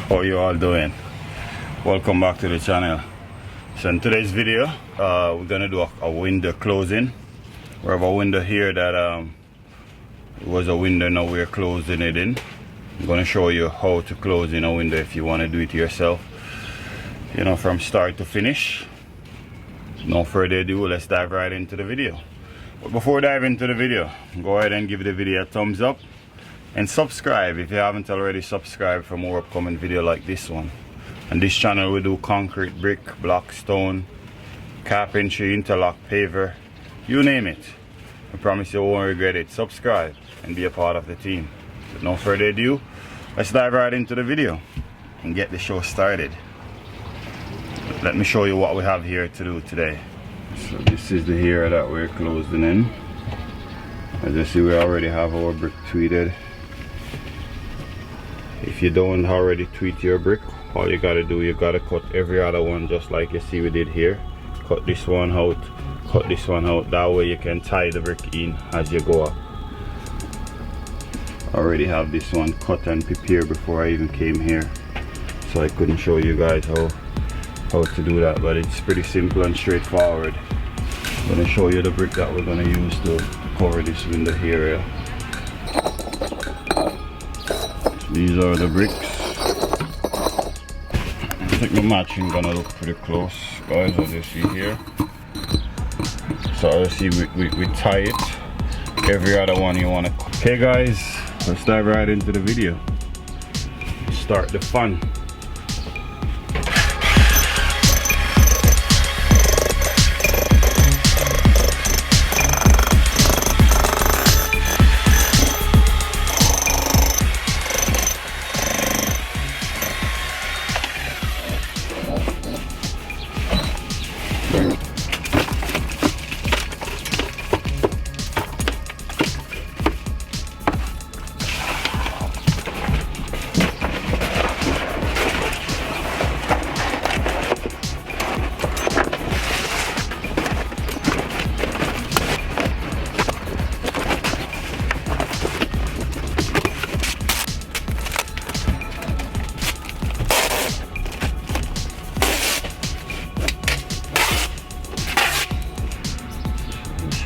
How you all doing? Welcome back to the channel. So in today's video we're gonna do a window closing. We have a window here that it was a window, now we're closing it in. I'm gonna show you how to close in a window if you want to do it yourself, you know, from start to finish. No further ado, let's dive right into the video. But before we dive into the video, go ahead and give the video a thumbs up and subscribe if you haven't already subscribed for more upcoming video like this one. On this channel we do concrete, brick, block, stone, carpentry, interlock, paver, you name it. I promise you won't regret it. Subscribe and be a part of the team. With no further ado, let's dive right into the video and get the show started. Let me show you what we have here to do today. So this is the area that we're closing in. As you see, we already have our brick tweeted. If you don't already tweet your brick, all you gotta do, you gotta cut every other one just like you see we did here. Cut this one out, cut this one out, that way you can tie the brick in as you go up. I already have this one cut and prepared before I even came here, so I couldn't show you guys how to do that, but it's pretty simple and straightforward. I'm gonna show you the brick that we're gonna use to cover this window area. These are the bricks. I think the matching gonna look pretty close, guys, as you see here. So as you see, we tie it. Every other one you wanna. Okay guys, let's dive right into the video. Start the fun.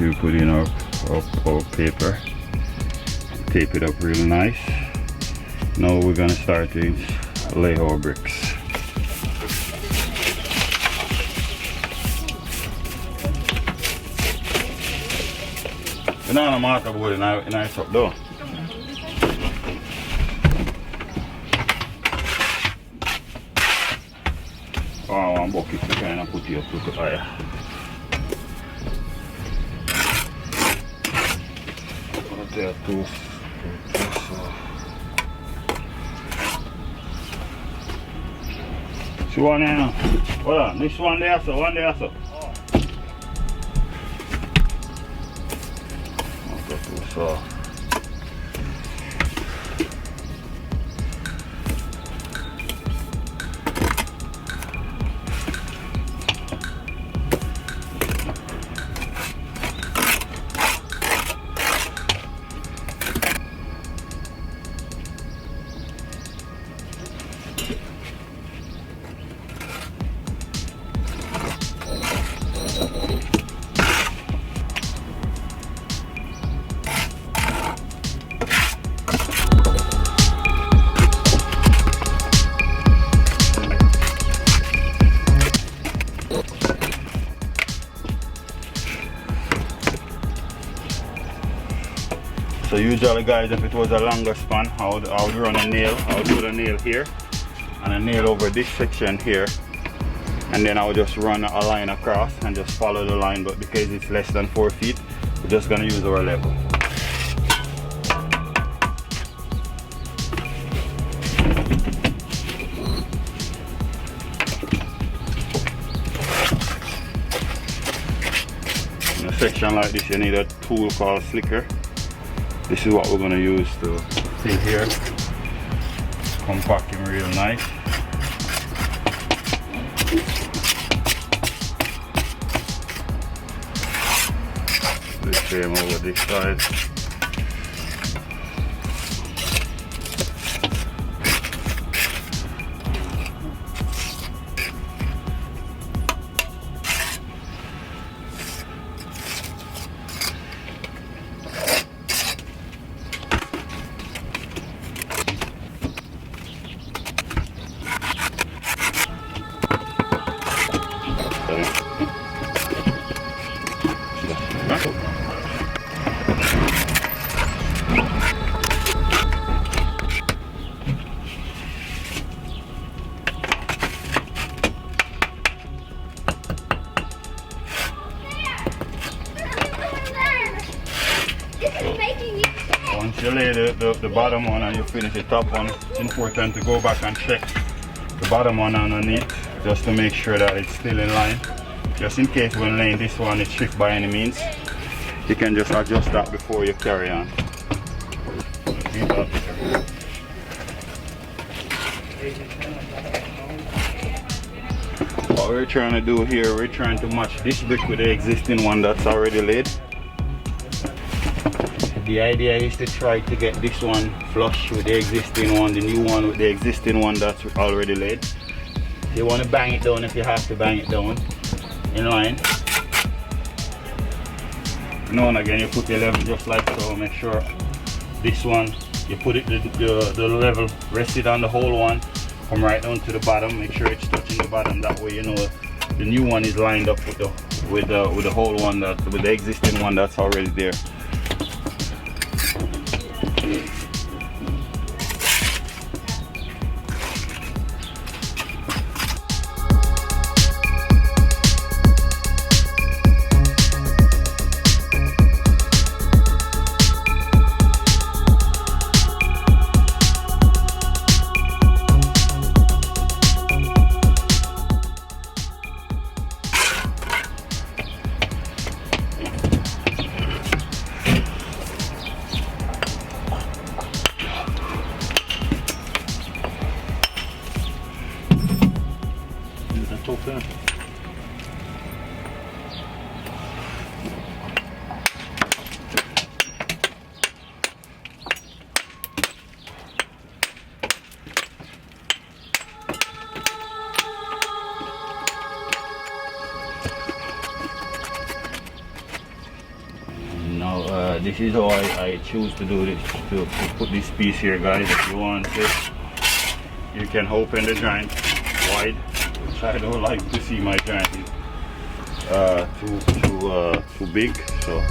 We put in our paper, tape it up real nice. Now we're gonna start to lay our bricks. You know, I'm out of wood and I top down. Oh, one bucket to kind of put you up to the fire. There too. See one there now. Hold on, this one there, so one there, so. Oh. Not too soft. So usually guys, if it was a longer span, I would run a nail. I would put a nail here and a nail over this section here, and then I would just run a line across and just follow the line, but because it's less than 4 feet, we're just gonna use our level. In a section like this you need a tool called slicker. This is what we're going to use to fill here, compact him real nice. The same over this side. the bottom one and you finish the top one, it's important to go back and check the bottom one underneath just to make sure that it's still in line. Just in case when laying this one is stripped by any means, you can just adjust that before you carry on. What we're trying to do here, we're trying to match this brick with the existing one that's already laid. The idea is to try to get this one flush with the existing one, the new one with the existing one that's already laid. You want to bang it down if you have to bang it down in line. Now and again you put the level just like so. Make sure this one, you put it the level, rest it on the whole one, come right down to the bottom, make sure it's touching the bottom, that way you know the new one is lined up with the whole one, with the existing one that's already there. This is how I choose to do this, to put this piece here, guys. If you want it, you can open the joint wide, which I don't like to see my joint too big, so.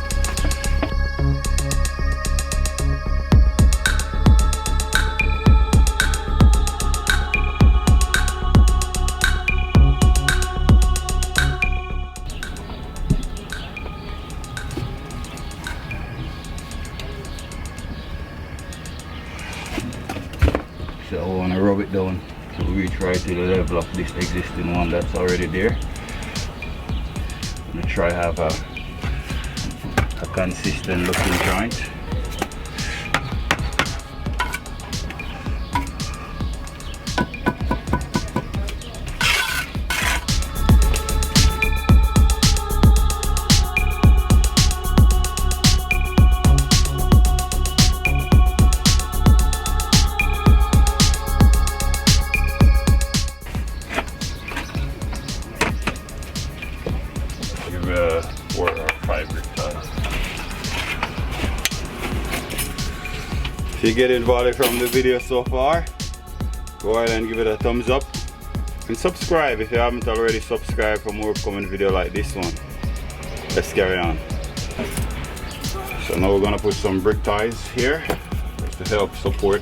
So I want to rub it down to reach right to the level of this existing one that's already there. I'm going to try have a consistent looking joint. Give 4 or 5 brick tiles. If you get involved from the video so far, go ahead and give it a thumbs up and subscribe if you haven't already subscribed for more upcoming video like this one. Let's carry on. So now we're gonna put some brick ties here to help support.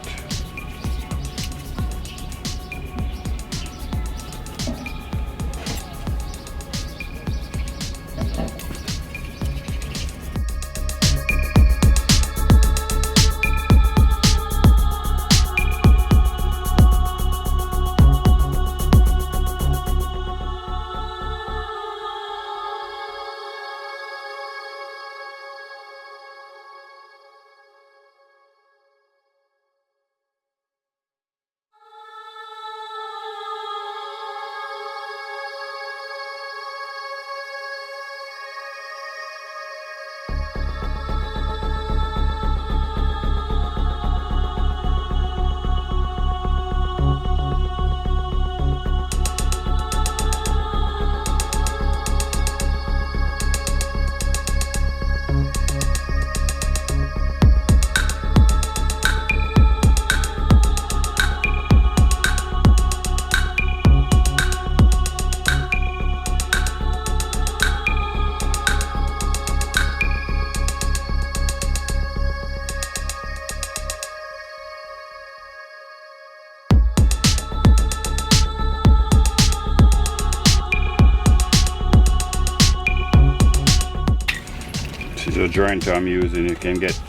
The joint I'm using, you can get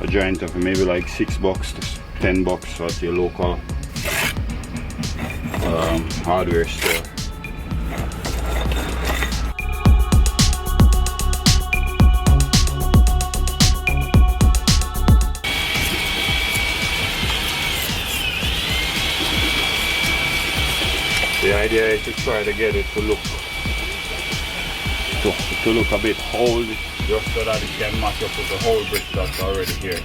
a joint of maybe like $6 to $10 at your local hardware store. The idea is to try to get it to look a bit whole, just so that it can match up with the whole brick that's already here.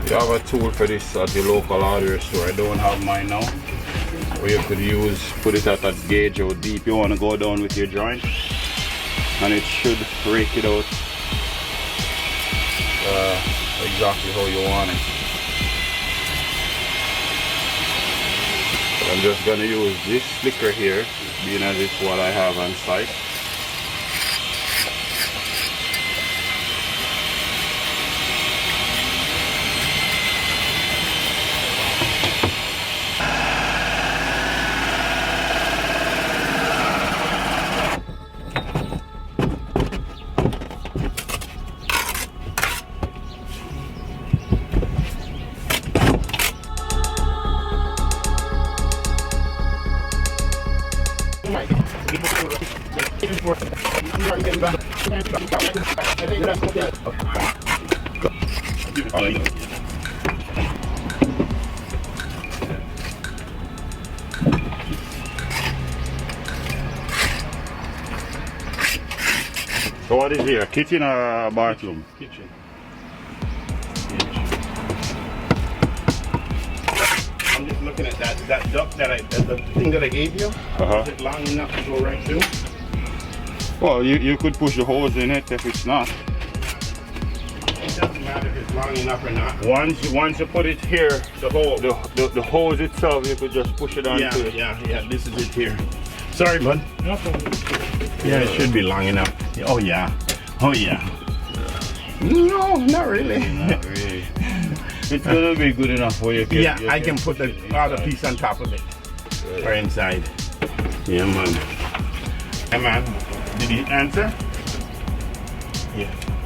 You have a tool for this at your local hardware store. I don't have mine now. Or you could put it at that gauge how deep you want to go down with your joint, and it should rake it out exactly how you want it. But I'm just going to use this slicker here, being as it's what I have on site. So what is here? Kitchen or bathroom? Kitchen. I'm just looking at that duct the thing that I gave you. Is it long enough to go right through? Well, you could push the hose in it if it's not. It doesn't matter if it's long enough or not. Once you put it here, the hose itself, you could just push it onto it. Yeah, this is it here. Sorry, bud. No problem. Yeah, it should be long enough. Oh yeah. No, not really. Not really. It's gonna be good enough for you. I can put the other piece on top of it. Right. Or inside. Yeah, man. Hey, man. Did he answer?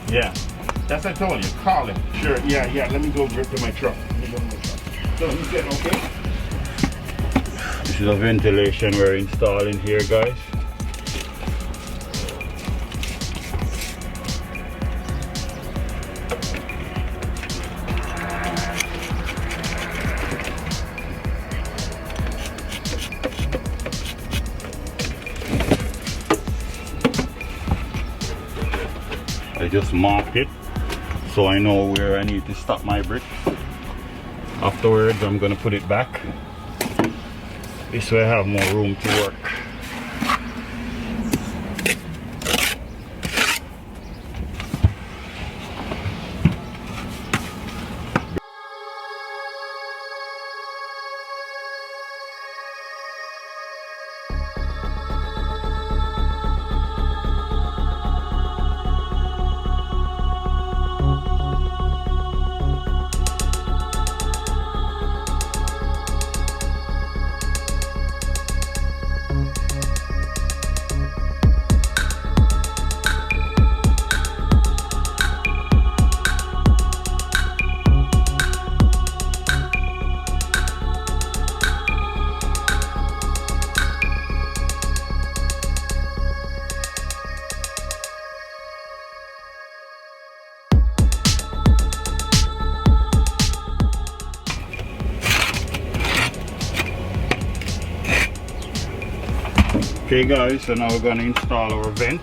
Yeah. That's what I told you. Call him. Sure. Yeah. Let me go grip to my truck. So he said okay. This is a ventilation we're installing here, guys. I just marked it so I know where I need to stop my brick. Afterwards, I'm gonna put it back. This way I have more room to work. Okay guys, so now we're going to install our vent.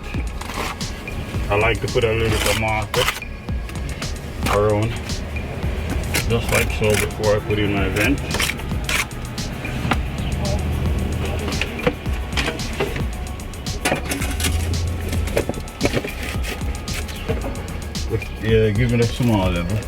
I like to put a little bit of marker around, just like so, before I put in my vent. Yeah, give it a small level.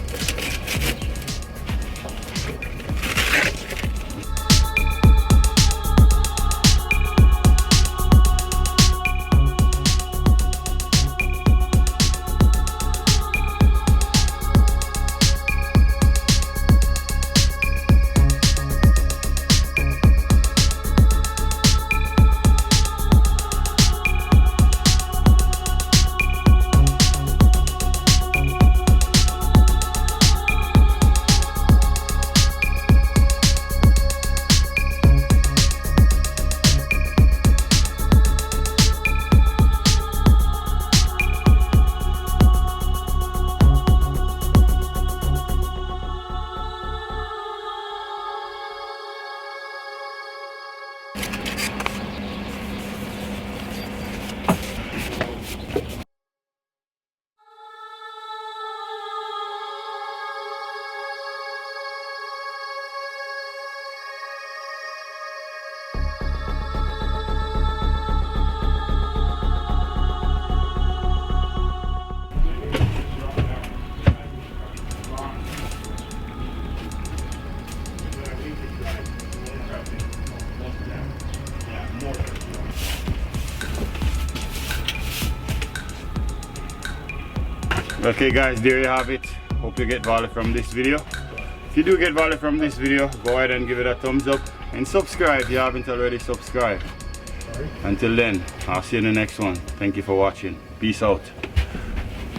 Okay guys, there you have it. Hope you get value from this video. If you do get value from this video, go ahead and give it a thumbs up and subscribe if you haven't already subscribed. Until then, I'll see you in the next one. Thank you for watching. Peace out.